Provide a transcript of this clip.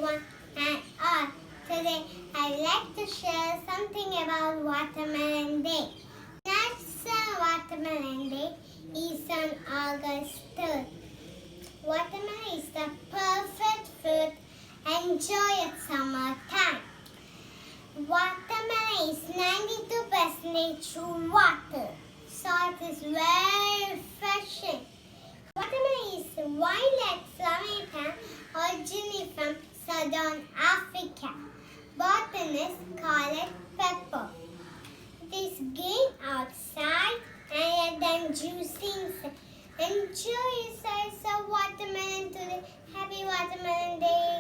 everyone and all. Today I'd like to share something about Watermelon Day. National Watermelon Day is on August 3rd. Watermelon is the perfect fruit enjoy at summertime. Watermelon is 92% water, so it is very refreshing. Watermelon is a violet flowering plant originally from southern Africa. Botanists call it pepper. It is green outside and then juicy inside. Enjoy your slice of watermelon today. Happy Watermelon Day!